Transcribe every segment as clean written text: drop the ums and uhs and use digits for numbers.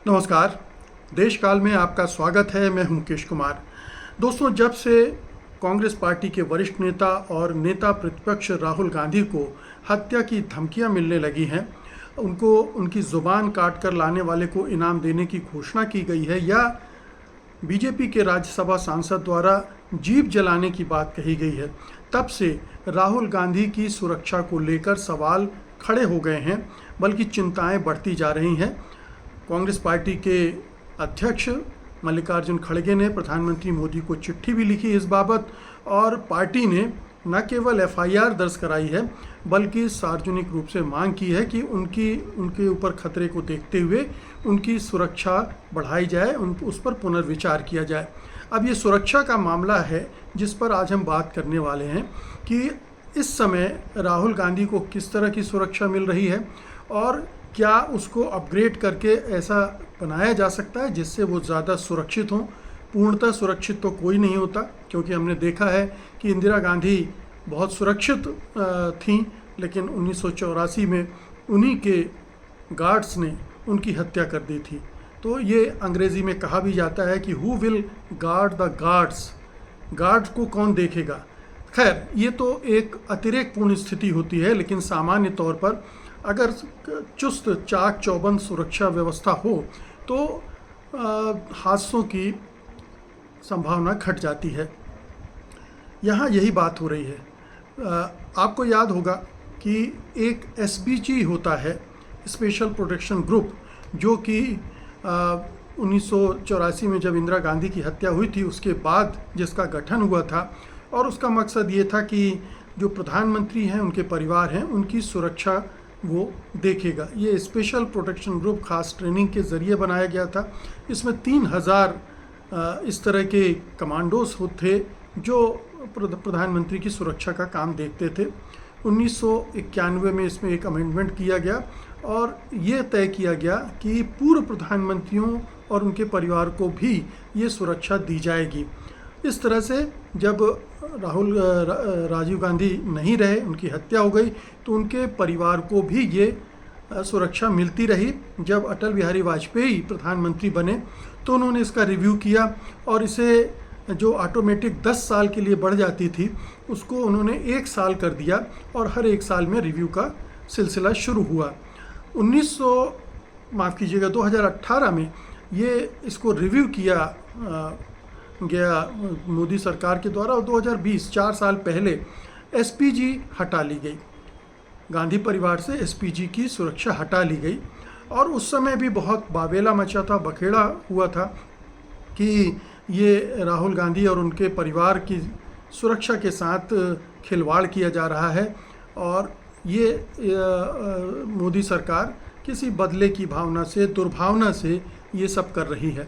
नमस्कार। देश काल में आपका स्वागत है। मैं हूं मुकेश कुमार। दोस्तों, जब से कांग्रेस पार्टी के वरिष्ठ नेता और नेता प्रतिपक्ष राहुल गांधी को हत्या की धमकियां मिलने लगी हैं, उनको उनकी जुबान काट कर लाने वाले को इनाम देने की घोषणा की गई है, या बीजेपी के राज्यसभा सांसद द्वारा जीप जलाने की बात कही गई है, तब से राहुल गांधी की सुरक्षा को लेकर सवाल खड़े हो गए हैं, बल्कि चिंताएं बढ़ती जा रही हैं। कांग्रेस पार्टी के अध्यक्ष मल्लिकार्जुन खड़गे ने प्रधानमंत्री मोदी को चिट्ठी भी लिखी इस बाबत, और पार्टी ने न केवल एफआईआर दर्ज कराई है, बल्कि सार्वजनिक रूप से मांग की है कि उनके ऊपर खतरे को देखते हुए उनकी सुरक्षा बढ़ाई जाए, उस पर पुनर्विचार किया जाए। अब ये सुरक्षा का मामला है जिस पर आज हम बात करने वाले हैं कि इस समय राहुल गांधी को किस तरह की सुरक्षा मिल रही है, और क्या उसको अपग्रेड करके ऐसा बनाया जा सकता है जिससे वो ज़्यादा सुरक्षित हों। पूर्णतः सुरक्षित तो कोई नहीं होता, क्योंकि हमने देखा है कि इंदिरा गांधी बहुत सुरक्षित थीं, लेकिन 1984 में उन्हीं के गार्ड्स ने उनकी हत्या कर दी थी। तो ये अंग्रेज़ी में कहा भी जाता है कि who will guard the guards, guards को कौन देखेगा। खैर, ये तो एक अतिरेकपूर्ण स्थिति होती है, लेकिन सामान्य तौर पर अगर चुस्त चाक चौबंद सुरक्षा व्यवस्था हो तो हादसों की संभावना घट जाती है। यहाँ यही बात हो रही है। आपको याद होगा कि एक एसपीजी होता है, स्पेशल प्रोटेक्शन ग्रुप, जो कि 1984 में जब इंदिरा गांधी की हत्या हुई थी उसके बाद जिसका गठन हुआ था, और उसका मकसद ये था कि जो प्रधानमंत्री हैं, उनके परिवार हैं, उनकी सुरक्षा वो देखेगा। ये स्पेशल प्रोटेक्शन ग्रुप खास ट्रेनिंग के ज़रिए बनाया गया था। इसमें 3000 इस तरह के कमांडोज थे जो प्रधानमंत्री की सुरक्षा का काम देखते थे। 1991 में इसमें एक अमेंडमेंट किया गया और ये तय किया गया कि पूर्व प्रधानमंत्रियों और उनके परिवार को भी ये सुरक्षा दी जाएगी। इस तरह से जब राजीव गांधी नहीं रहे, उनकी हत्या हो गई, तो उनके परिवार को भी ये सुरक्षा मिलती रही। जब अटल बिहारी वाजपेयी प्रधानमंत्री बने तो उन्होंने इसका रिव्यू किया, और इसे जो ऑटोमेटिक 10 साल के लिए बढ़ जाती थी उसको उन्होंने 1 साल कर दिया, और हर 1 साल में रिव्यू का सिलसिला शुरू हुआ। 2018 में ये इसको रिव्यू किया गया मोदी सरकार के द्वारा, और 2020 4 साल पहले एसपीजी हटा ली गई। गांधी परिवार से एसपीजी की सुरक्षा हटा ली गई, और उस समय भी बहुत बावेला मचा था, बखेड़ा हुआ था कि ये राहुल गांधी और उनके परिवार की सुरक्षा के साथ खिलवाड़ किया जा रहा है, और ये मोदी सारकार किसी बदले की भावना से, दुर्भावना से ये सब कर रही है।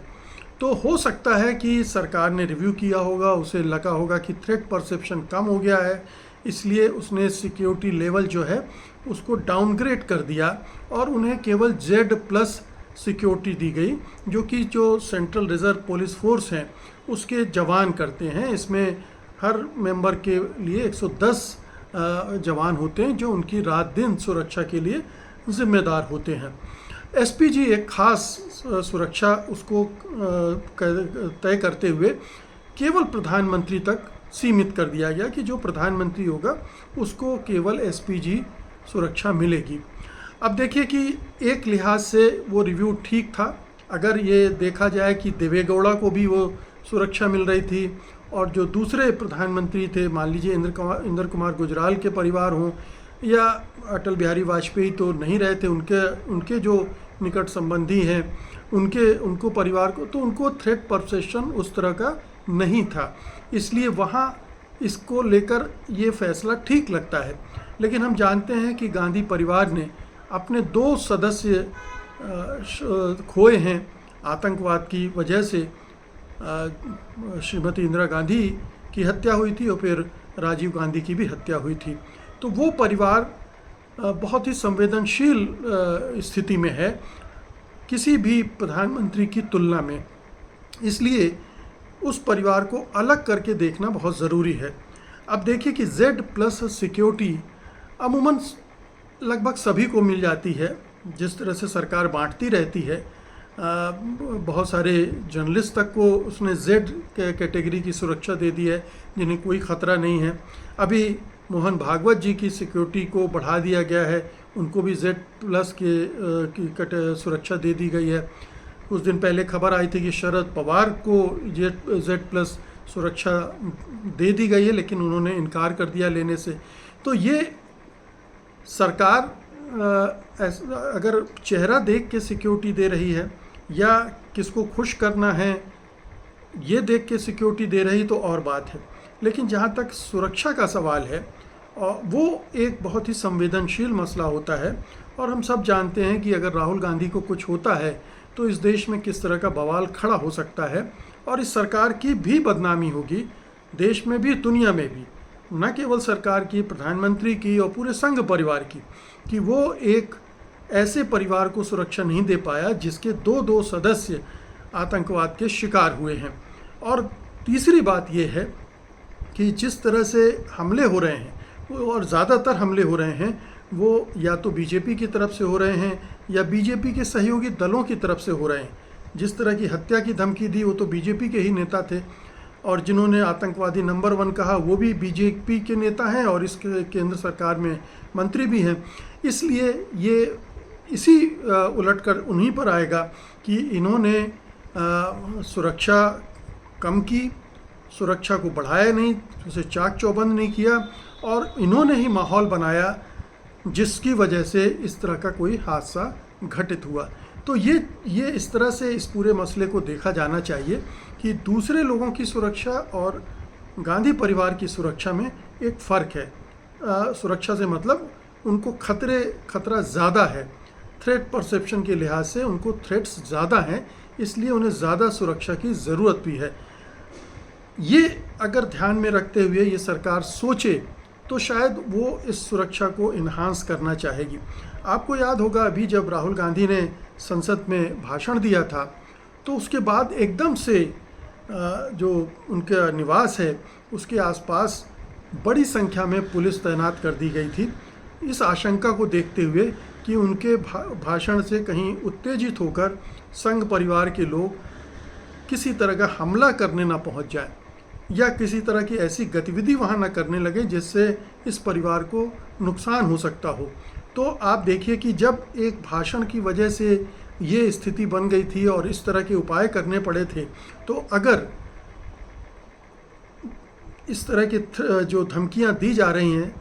तो हो सकता है कि सरकार ने रिव्यू किया होगा, उसे लगा होगा कि थ्रेट परसेप्शन कम हो गया है, इसलिए उसने सिक्योरिटी लेवल जो है उसको डाउनग्रेड कर दिया, और उन्हें केवल Z+ सिक्योरिटी दी गई, जो सेंट्रल रिजर्व पुलिस फोर्स हैं उसके जवान करते हैं। इसमें हर मेंबर के लिए 110 जवान होते हैं जो उनकी रात दिन सुरक्षा के लिए जिम्मेदार होते हैं। एसपीजी एक खास सुरक्षा उसको तय करते हुए केवल प्रधानमंत्री तक सीमित कर दिया गया कि जो प्रधानमंत्री होगा उसको केवल एसपीजी सुरक्षा मिलेगी। अब देखिए कि एक लिहाज से वो रिव्यू ठीक था, अगर ये देखा जाए कि देवेगौड़ा को भी वो सुरक्षा मिल रही थी, और जो दूसरे प्रधानमंत्री थे, मान लीजिए इंद्र कुमार गुजराल के परिवार हों, या अटल बिहारी वाजपेयी तो नहीं रहे थे, उनके जो निकट संबंधी हैं उनको परिवार को, तो उनको थ्रेट परसेप्शन उस तरह का नहीं था, इसलिए वहाँ इसको लेकर ये फैसला ठीक लगता है। लेकिन हम जानते हैं कि गांधी परिवार ने अपने 2 सदस्य खोए हैं आतंकवाद की वजह से। श्रीमती इंदिरा गांधी की हत्या हुई थी और फिर राजीव गांधी की भी हत्या हुई थी। तो वो परिवार बहुत ही संवेदनशील स्थिति में है किसी भी प्रधानमंत्री की तुलना में, इसलिए उस परिवार को अलग करके देखना बहुत ज़रूरी है। अब देखिए कि Z+ सिक्योरिटी अमूमन लगभग सभी को मिल जाती है, जिस तरह से सरकार बांटती रहती है बहुत सारे जर्नलिस्ट तक को उसने जेड कैटेगरी की सुरक्षा दे दी है, जिन्हें कोई ख़तरा नहीं है। अभी मोहन भागवत जी की सिक्योरिटी को बढ़ा दिया गया है, उनको भी Z+ की सुरक्षा दे दी गई है। कुछ दिन पहले खबर आई थी कि शरद पवार को Z+ सुरक्षा दे दी गई है, लेकिन उन्होंने इनकार कर दिया लेने से। तो ये सरकार अगर चेहरा देख के सिक्योरिटी दे रही है या किसको खुश करना है ये देख के सिक्योरिटी दे रही तो और बात है, लेकिन जहाँ तक सुरक्षा का सवाल है वो एक बहुत ही संवेदनशील मसला होता है। और हम सब जानते हैं कि अगर राहुल गांधी को कुछ होता है तो इस देश में किस तरह का बवाल खड़ा हो सकता है, और इस सरकार की भी बदनामी होगी, देश में भी दुनिया में भी, न केवल सरकार की, प्रधानमंत्री की और पूरे संघ परिवार की, कि वो एक ऐसे परिवार को सुरक्षा नहीं दे पाया जिसके दो सदस्य आतंकवाद के शिकार हुए हैं। और तीसरी बात यह है कि जिस तरह से हमले हो रहे हैं, और ज़्यादातर हमले हो रहे हैं, वो या तो बीजेपी की तरफ से हो रहे हैं या बीजेपी के सहयोगी दलों की तरफ से हो रहे हैं। जिस तरह की हत्या की धमकी दी वो तो बीजेपी के ही नेता थे, और जिन्होंने आतंकवादी नंबर 1 कहा वो भी बीजेपी के नेता हैं और इस केंद्र सरकार में मंत्री भी हैं। इसलिए ये इसी उलटकर उन्हीं पर आएगा कि इन्होंने सुरक्षा कम की, सुरक्षा को बढ़ाया नहीं, उसे चाक चौबंद नहीं किया, और इन्होंने ही माहौल बनाया जिसकी वजह से इस तरह का कोई हादसा घटित हुआ। तो ये इस तरह से इस पूरे मसले को देखा जाना चाहिए कि दूसरे लोगों की सुरक्षा और गांधी परिवार की सुरक्षा में एक फ़र्क है। सुरक्षा से मतलब उनको खतरा ज़्यादा है, थ्रेट परसेप्शन के लिहाज से उनको थ्रेट्स ज़्यादा हैं, इसलिए उन्हें ज़्यादा सुरक्षा की ज़रूरत भी है। ये अगर ध्यान में रखते हुए ये सरकार सोचे तो शायद वो इस सुरक्षा को इन्हांस करना चाहेगी। आपको याद होगा अभी जब राहुल गांधी ने संसद में भाषण दिया था तो उसके बाद एकदम से जो उनका निवास है उसके आसपास बड़ी संख्या में पुलिस तैनात कर दी गई थी, इस आशंका को देखते हुए कि उनके भाषण से कहीं उत्तेजित होकर संघ परिवार के लोग किसी तरह का हमला करने ना पहुंच जाए या किसी तरह की ऐसी गतिविधि वहाँ न करने लगे जिससे इस परिवार को नुकसान हो सकता हो। तो आप देखिए कि जब एक भाषण की वजह से ये स्थिति बन गई थी और इस तरह के उपाय करने पड़े थे, तो अगर इस तरह की जो धमकियाँ दी जा रही हैं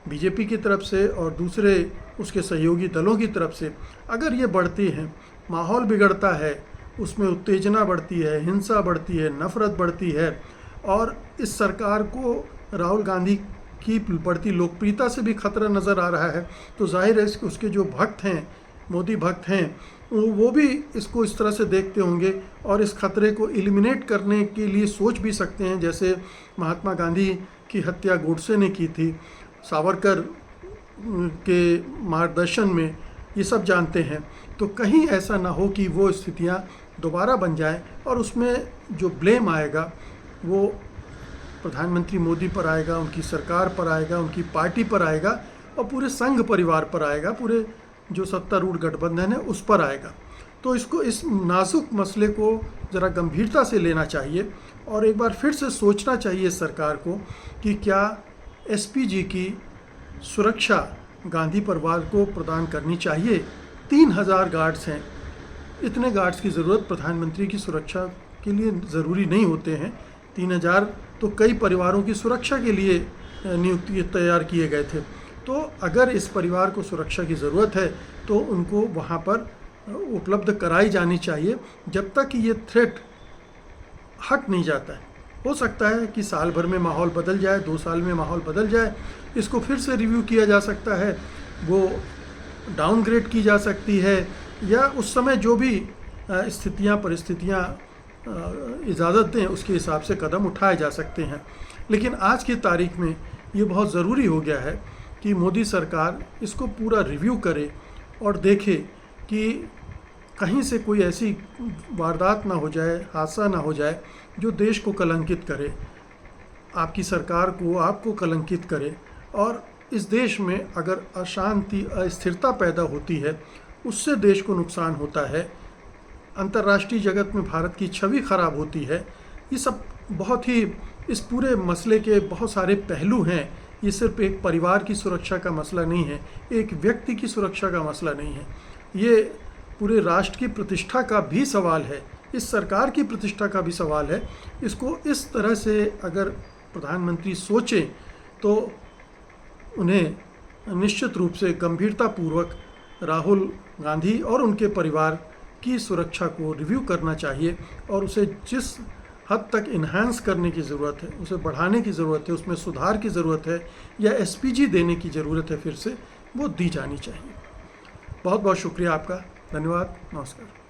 बीजेपी की तरफ से और दूसरे उसके सहयोगी दलों की तरफ से, अगर ये बढ़ती हैं, माहौल बिगड़ता है, उसमें उत्तेजना बढ़ती है, हिंसा बढ़ती है, नफ़रत बढ़ती है, और इस सरकार को राहुल गांधी की बढ़ती लोकप्रियता से भी खतरा नज़र आ रहा है, तो जाहिर है कि उसके जो भक्त हैं, मोदी भक्त हैं, वो भी इसको इस तरह से देखते होंगे और इस खतरे को एलिमिनेट करने के लिए सोच भी सकते हैं। जैसे महात्मा गांधी की हत्या गोडसे ने की थी, सावरकर के मार्गदर्शन में, ये सब जानते हैं। तो कहीं ऐसा ना हो कि वो स्थितियाँ दोबारा बन जाएं और उसमें जो ब्लेम आएगा वो प्रधानमंत्री मोदी पर आएगा, उनकी सरकार पर आएगा, उनकी पार्टी पर आएगा और पूरे संघ परिवार पर आएगा, पूरे जो सत्तारूढ़ गठबंधन है उस पर आएगा। तो इस नाजुक मसले को ज़रा गंभीरता से लेना चाहिए और एक बार फिर से सोचना चाहिए सरकार को कि क्या एसपीजी की सुरक्षा गांधी परिवार को प्रदान करनी चाहिए। 3000 गार्ड्स हैं, इतने गार्ड्स की ज़रूरत प्रधानमंत्री की सुरक्षा के लिए ज़रूरी नहीं होते हैं। 3000 तो कई परिवारों की सुरक्षा के लिए नियुक्ति तैयार किए गए थे। तो अगर इस परिवार को सुरक्षा की ज़रूरत है तो उनको वहाँ पर उपलब्ध कराई जानी चाहिए जब तक कि ये थ्रेट हट नहीं जाता है। हो सकता है कि साल भर में माहौल बदल जाए, 2 साल में माहौल बदल जाए, इसको फिर से रिव्यू किया जा सकता है, वो डाउनग्रेड की जा सकती है, या उस समय जो भी परिस्थितियाँ इजाज़त दें उसके हिसाब से कदम उठाए जा सकते हैं। लेकिन आज की तारीख में ये बहुत ज़रूरी हो गया है कि मोदी सरकार इसको पूरा रिव्यू करे और देखे कि कहीं से कोई ऐसी वारदात ना हो जाए, हादसा ना हो जाए जो देश को कलंकित करे, आपकी सरकार को, आपको कलंकित करे। और इस देश में अगर अशांति, अस्थिरता पैदा होती है उससे देश को नुकसान होता है। अंतर्राष्ट्रीय जगत में भारत की छवि खराब होती है, ये सब बहुत ही, इस पूरे मसले के बहुत सारे पहलू हैं। ये सिर्फ एक परिवार की सुरक्षा का मसला नहीं है, एक व्यक्ति की सुरक्षा का मसला नहीं है, ये पूरे राष्ट्र की प्रतिष्ठा का भी सवाल है, इस सरकार की प्रतिष्ठा का भी सवाल है। इसको इस तरह से अगर प्रधानमंत्री सोचें तो उन्हें निश्चित रूप से गंभीरतापूर्वक राहुल गांधी और उनके परिवार की सुरक्षा को रिव्यू करना चाहिए और उसे जिस हद तक इन्हांस करने की ज़रूरत है, उसे बढ़ाने की ज़रूरत है, उसमें सुधार की ज़रूरत है या एसपीजी देने की ज़रूरत है, फिर से वो दी जानी चाहिए। बहुत बहुत शुक्रिया आपका, धन्यवाद, नमस्कार।